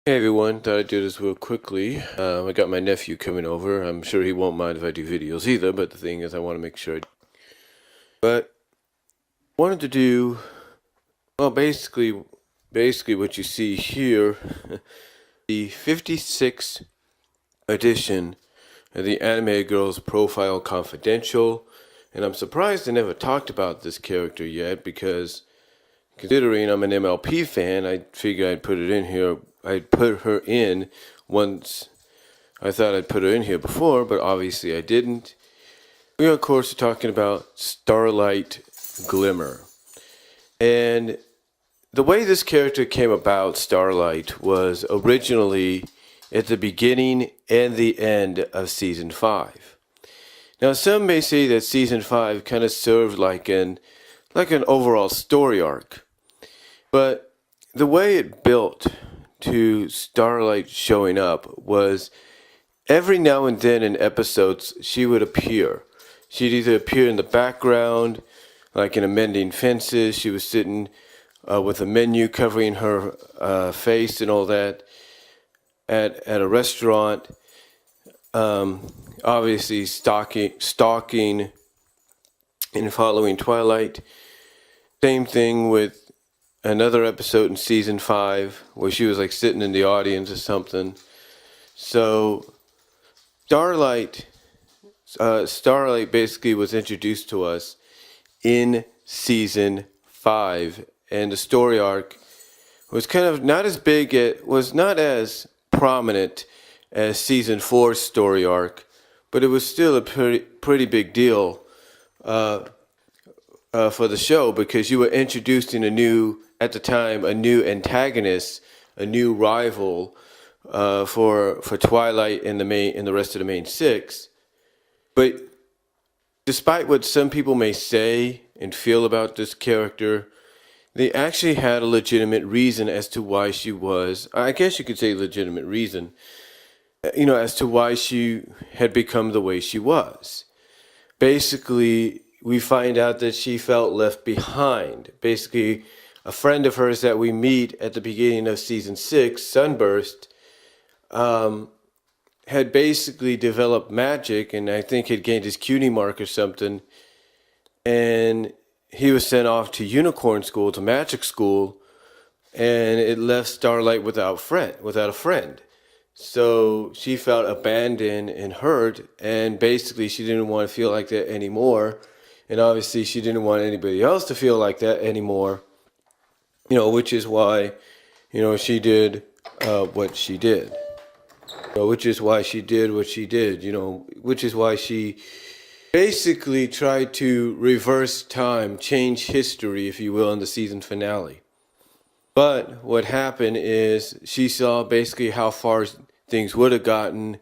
Hey everyone, thought I'd do this real quickly. I got my nephew coming over. I'm sure he won't mind if I do videos either, but the thing is I want to make sure But wanted to do, well, basically what you see here, the 56th edition of the Anime Girls Profile Confidential. And I'm surprised I never talked about this character yet because considering I'm an MLP fan, I figured I'd put it in here. I'd put her in once. I thought I'd put her in here before, but obviously I didn't. We are, of course, talking about Starlight Glimmer. And the way this character came about, Starlight, was originally at the beginning and the end of Season 5. Now, some may say that Season 5 kind of served like an overall story arc. But the way it built to Starlight showing up was every now and then in episodes she would appear. She'd either appear in the background, like in Amending Fences. She was sitting with a menu covering her face and all that at a restaurant. Obviously stalking and following Twilight. Same thing with another episode in Season 5 where she was like sitting in the audience or something. So Starlight basically was introduced to us in Season 5, and the story arc was kind of not as big, it was not as prominent as Season 4's story arc, but it was still a pretty big deal for the show because you were introducing at the time, a new antagonist, a new rival for Twilight and the rest of the main six. But despite what some people may say and feel about this character, they actually had a legitimate reason as to why she was, I guess you could say legitimate reason, as to why she had become the way she was. Basically, we find out that she felt left behind. Basically, a friend of hers that we meet at the beginning of Season 6, Sunburst, had basically developed magic and I think had gained his cutie mark or something. And he was sent off to unicorn school, to magic school, and it left Starlight without a friend. So she felt abandoned and hurt, and basically she didn't want to feel like that anymore. And obviously she didn't want anybody else to feel like that anymore. Which is why, she did what she did. Which is why she did what she did, which is why she basically tried to reverse time, change history, if you will, in the season finale. But what happened is she saw basically how far things would have gotten,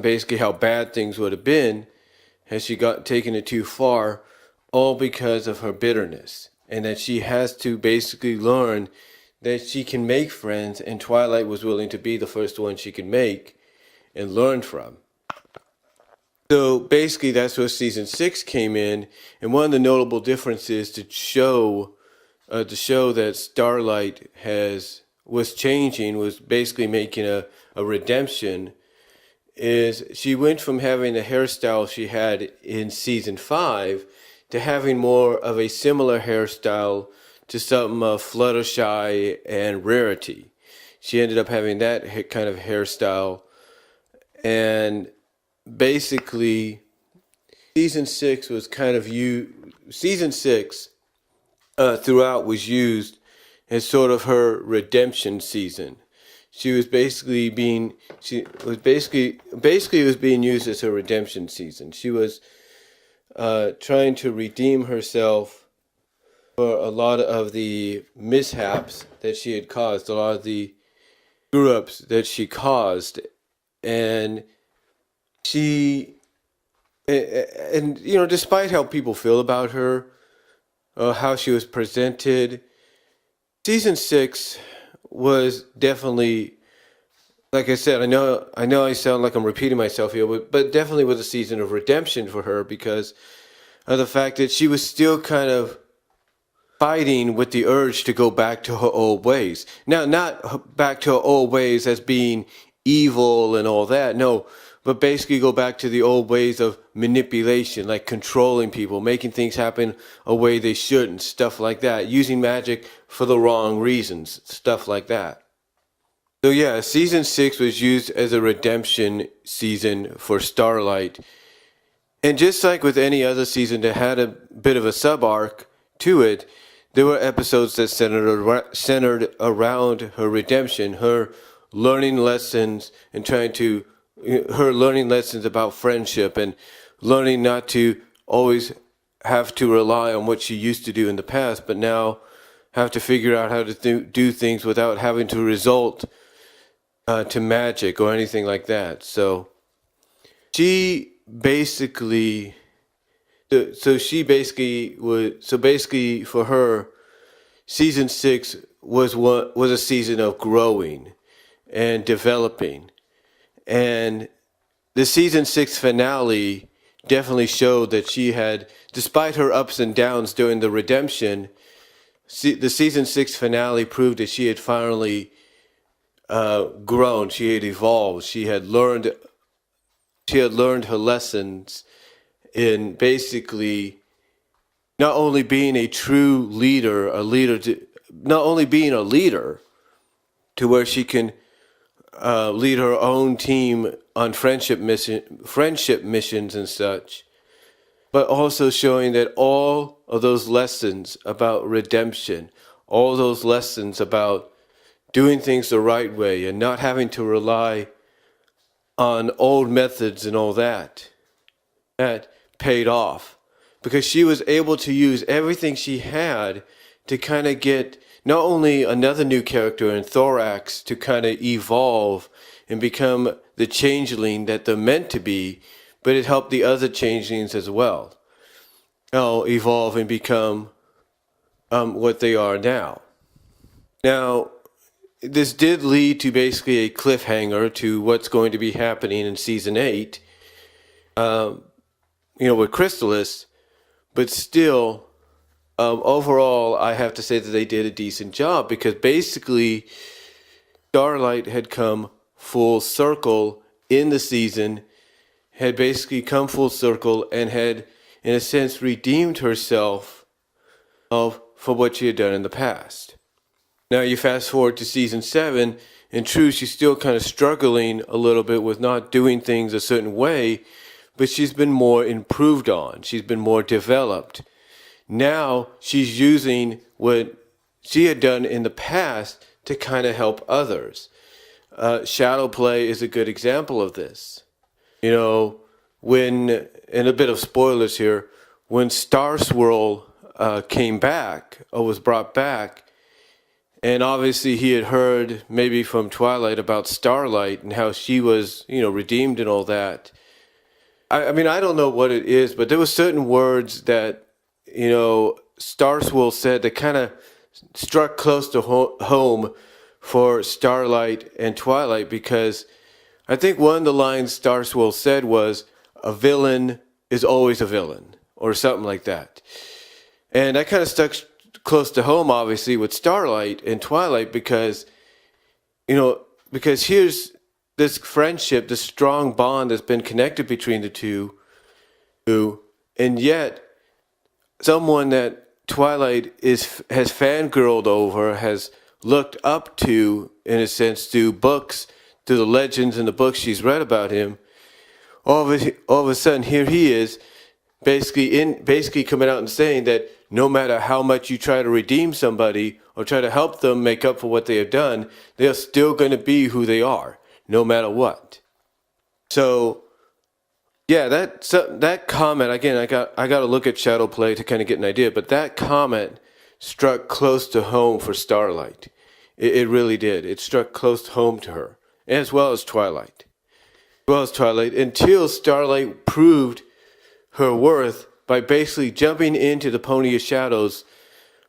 basically how bad things would have been had she taken it too far, all because of her bitterness, and that she has to basically learn that she can make friends, and Twilight was willing to be the first one she could make and learn from. So basically that's where Season 6 came in, and one of the notable differences to show that Starlight was changing, was basically making a redemption, is she went from having the hairstyle she had in Season 5 to having more of a similar hairstyle to something of Fluttershy and Rarity. She ended up having that kind of hairstyle, and basically Season 6 was kind of Season 6 throughout was used as sort of her redemption season. It was being used as her redemption season. She was trying to redeem herself for a lot of the mishaps that she had caused, a lot of the screw-ups that she caused, and despite how people feel about her, how she was presented, Season 6 was definitely, like I said, I know I sound like I'm repeating myself here, but definitely was a season of redemption for her because of the fact that she was still kind of fighting with the urge to go back to her old ways. Now, not back to her old ways as being evil and all that, no, but basically go back to the old ways of manipulation, like controlling people, making things happen a way they shouldn't, stuff like that, using magic for the wrong reasons, stuff like that. So yeah, season 6 was used as a redemption season for Starlight. And just like with any other season that had a bit of a sub-arc to it, there were episodes that centered around her redemption, her learning lessons and her learning lessons about friendship and learning not to always have to rely on what she used to do in the past, but now have to figure out how to do things without having to resort to magic or anything like that. So she basically for her, season 6 was a season of growing and developing. And the season 6 finale definitely showed that she had, despite her ups and downs during the redemption, the season 6 finale proved that she had finally grown, she had evolved, she had learned her lessons in basically not only being a true leader, not only being a leader to where she can lead her own team on friendship missions and such, but also showing that all of those lessons about redemption, all those lessons about doing things the right way and not having to rely on old methods and all that paid off, because she was able to use everything she had to kind of get not only another new character in Thorax to kind of evolve and become the changeling that they're meant to be, but it helped the other changelings as well evolve and become what they are now. Now, this did lead to basically a cliffhanger to what's going to be happening in season 8, with Chrysalis, but still, overall, I have to say that they did a decent job, because basically Starlight had come full circle in the season, had basically come full circle and had, in a sense, redeemed herself for what she had done in the past. Now you fast forward to season 7, and true, she's still kind of struggling a little bit with not doing things a certain way, but she's been more improved on. She's been more developed. Now she's using what she had done in the past to kind of help others. Shadow play is a good example of this. When, and a bit of spoilers here, when Star Swirl came back, or was brought back, and obviously he had heard maybe from Twilight about Starlight and how she was, redeemed and all that. I mean, I don't know what it is, but there were certain words that, Star Swirl said that kind of struck close to home for Starlight and Twilight, because I think one of the lines Star Swirl said was, "A villain is always a villain," or something like that. And that kind of stuck close to home, obviously, with Starlight and Twilight, because here's this friendship, this strong bond that's been connected between the two, and yet someone that Twilight has fangirled over, has looked up to, in a sense, through books, through the legends and the books she's read about him. All of a sudden, here he is, basically coming out and saying that no matter how much you try to redeem somebody or try to help them make up for what they have done, they are still going to be who they are, no matter what. So, yeah, that comment, again, I got to look at Shadow Play to kind of get an idea, but that comment struck close to home for Starlight. It really did. It struck close to home to her, as well as Twilight. Until Starlight proved her worth by basically jumping into the Pony of Shadows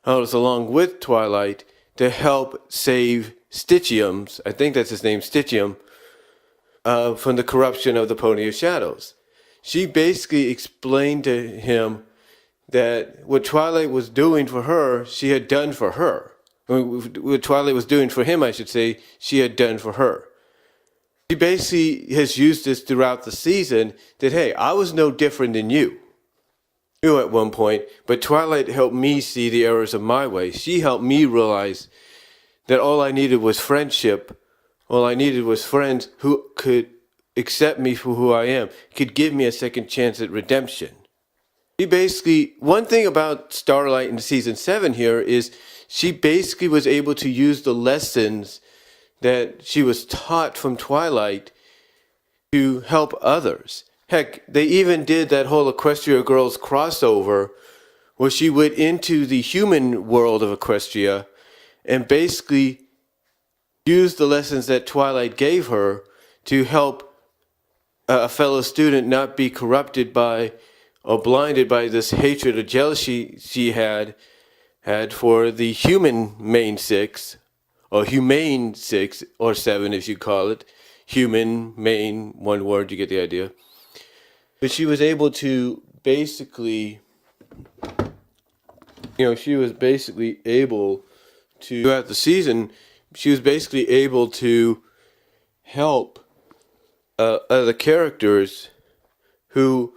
along with Twilight to help save Stitchium, I think that's his name, Stitchium, from the corruption of the Pony of Shadows. She basically explained to him that what Twilight was doing for her, she had done for her. What Twilight was doing for him, I should say, she had done for her. She basically has used this throughout the season that, hey, I was no different than you. You at one point, but Twilight helped me see the errors of my ways. She helped me realize that all I needed was friendship. All I needed was friends who could accept me for who I am, could give me a second chance at redemption. She basically, one thing about Starlight in season 7 here is she basically was able to use the lessons that she was taught from Twilight to help others. Heck, they even did that whole Equestria Girls crossover where she went into the human world of Equestria and basically used the lessons that Twilight gave her to help a fellow student not be corrupted by or blinded by this hatred or jealousy she had for the human main six, or humane 6 or 7 if you call it. Human, main, one word, you get the idea. But she was able to basically, she was basically able to, throughout the season, she was basically able to help other characters who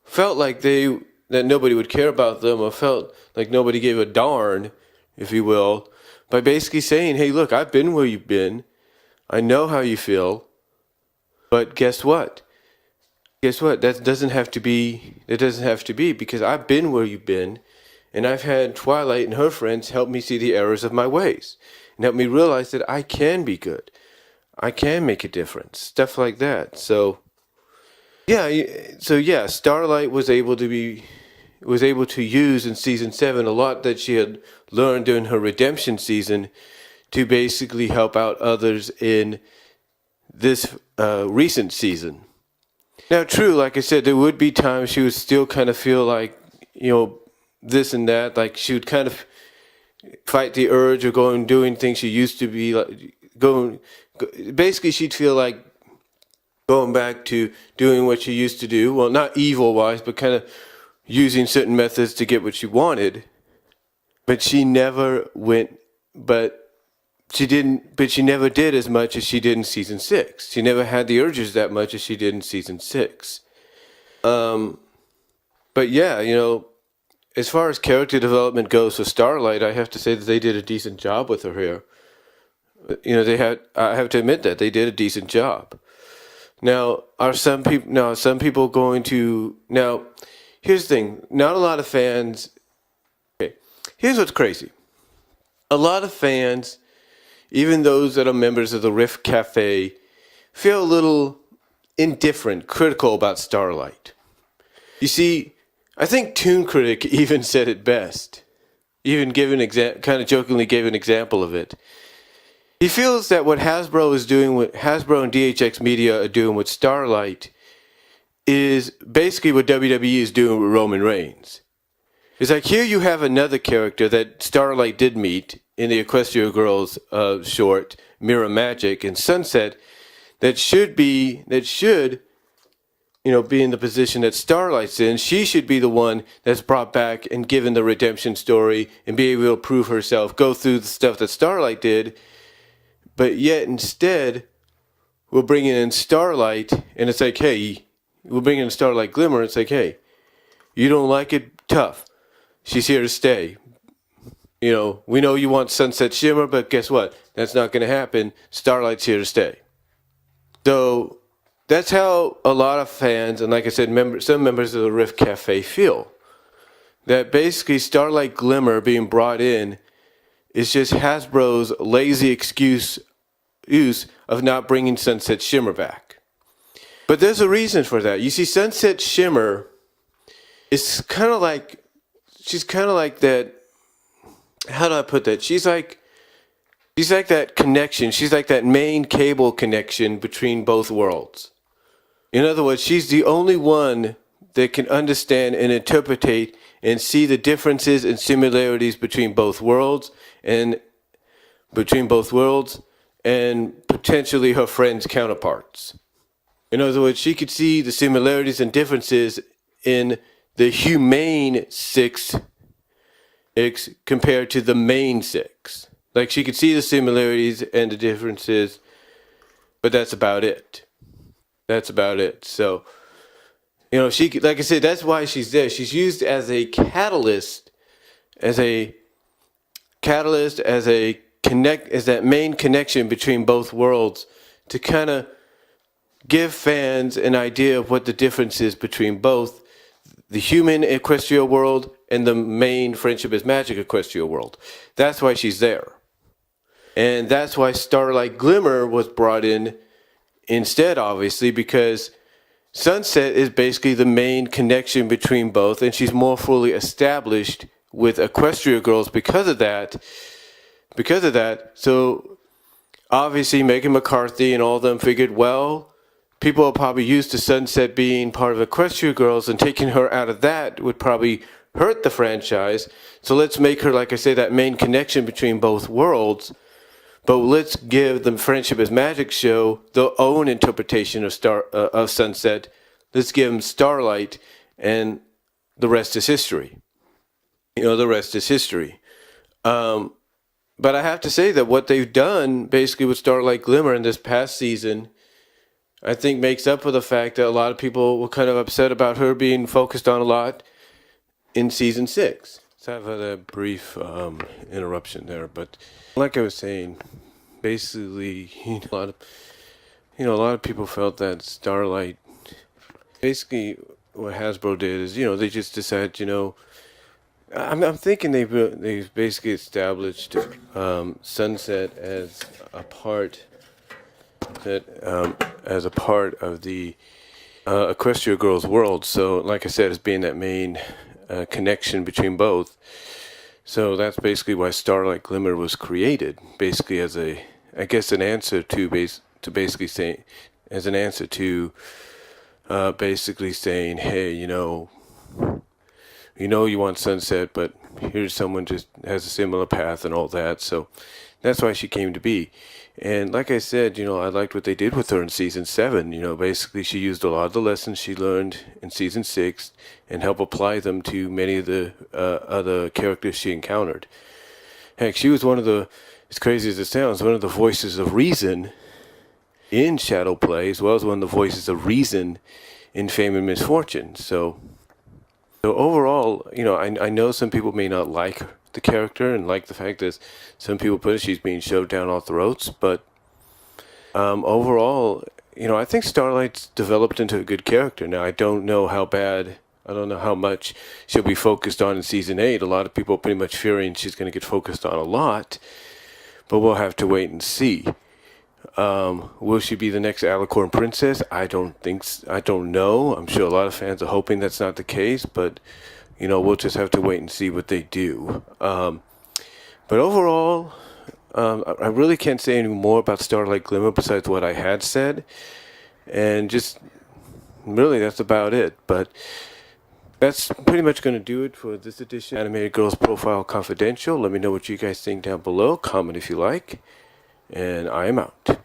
felt like that nobody would care about them, or felt like nobody gave a darn, if you will, by basically saying, hey, look, I've been where you've been. I know how you feel. But guess what? That doesn't have to be, because I've been where you've been, and I've had Twilight and her friends help me see the errors of my ways, and help me realize that I can be good. I can make a difference. Stuff like that. So Starlight was able to use in season 7 a lot that she had learned during her redemption season to basically help out others in this recent season. Now, true, like I said, there would be times she would still kind of feel like, this and that, like she would kind of fight the urge of going and doing things she used to be like basically she'd feel like going back to doing what she used to do. Well, not evil-wise, but kind of using certain methods to get what she wanted. But she never she never did as much as she did in season 6. She never had the urges that much as she did in season 6. But yeah, as far as character development goes for Starlight, I have to say that they did a decent job with her here. I have to admit that they did a decent job. Now, are some people going to, now, here's the thing, not a lot of fans, okay, here's what's crazy. A lot of fans, even those that are members of the Rift Cafe, feel a little indifferent, critical about Starlight. You see, I think Toon Critic even said it best, even kind of jokingly gave an example of it. He feels that what Hasbro and DHX Media are doing with Starlight is basically what WWE is doing with Roman Reigns. It's like, here you have another character that Starlight did meet in the Equestria Girls short, Mirror Magic and Sunset, that should be in the position that Starlight's in. She should be the one that's brought back and given the redemption story and be able to prove herself, go through the stuff that Starlight did. But yet instead, we're bringing in Starlight, and it's like, hey, we're bringing in Starlight Glimmer, and it's like, hey, you don't like it? Tough. She's here to stay. We know you want Sunset Shimmer, but guess what? That's not going to happen. Starlight's here to stay. So that's how a lot of fans, and like I said, some members of the Rift Cafe feel. That basically Starlight Glimmer being brought in is just Hasbro's lazy excuse of not bringing Sunset Shimmer back. But there's a reason for that. You see, Sunset Shimmer is she's kind of like that, how do I put that? She's like that connection. She's like that main cable connection between both worlds. In other words, she's the only one that can understand and interpret and see the differences and similarities between both worlds and potentially her friends' counterparts. In other words, she could see the similarities and differences in the humane 6 compared to the main 6. Like, she could see the similarities and the differences, but that's about it. That's about it. So, you know, she, like I said, that's why she's there. She's used as a catalyst, as that main connection between both worlds, to kind of give fans an idea of what the difference is between both the human equestria world and the main Friendship is Magic equestria world. That's why she's there. And that's why Starlight Glimmer was brought in instead, obviously, because Sunset is basically the main connection between both, and she's more fully established with Equestria Girls because of that. So obviously Megan McCarthy and all of them figured, well, people are probably used to Sunset being part of Equestria Girls, and taking her out of that would probably hurt the franchise. So let's make her, like I say, that main connection between both worlds. But let's give the Friendship is Magic show their own interpretation of Sunset. Let's give them Starlight, and the rest is history. You know, the rest is history. But I have to say that what they've done basically with Starlight Glimmer in this past season, I think makes up for the fact that a lot of people were kind of upset about her being focused on a lot in season 6. So I've had a brief interruption there, but like I was saying, basically, a lot of people felt that Starlight, basically what Hasbro did is, they just decided, I'm thinking they've basically established Sunset as a part of the Equestria Girls world. So, like I said, as being that main connection between both. So that's basically why Starlight Glimmer was created, basically as an answer to basically saying, hey, you want Sunset, but here's someone just has a similar path and all that. So that's why she came to be. And like I said, I liked what they did with her in season 7. Basically she used a lot of the lessons she learned in season 6 and helped apply them to many of the other characters she encountered. Heck, she was one of the, as crazy as it sounds, one of the voices of reason in Shadow Play, as well as one of the voices of reason in Fame and Misfortune. So overall, I know some people may not like the character and like the fact that some people put it, she's being shoved down our throats, but overall, I think Starlight's developed into a good character. Now, I don't know how much she'll be focused on in season 8. A lot of people are pretty much fearing she's going to get focused on a lot, but we'll have to wait and see. Will she be the next Alicorn Princess? I don't know. I'm sure a lot of fans are hoping that's not the case, but we'll just have to wait and see what they do. But overall, I really can't say any more about Starlight Glimmer besides what I had said. And just, really, that's about it. But that's pretty much going to do it for this edition of Animated Girls Profile Confidential. Let me know what you guys think down below. Comment if you like. And I am out.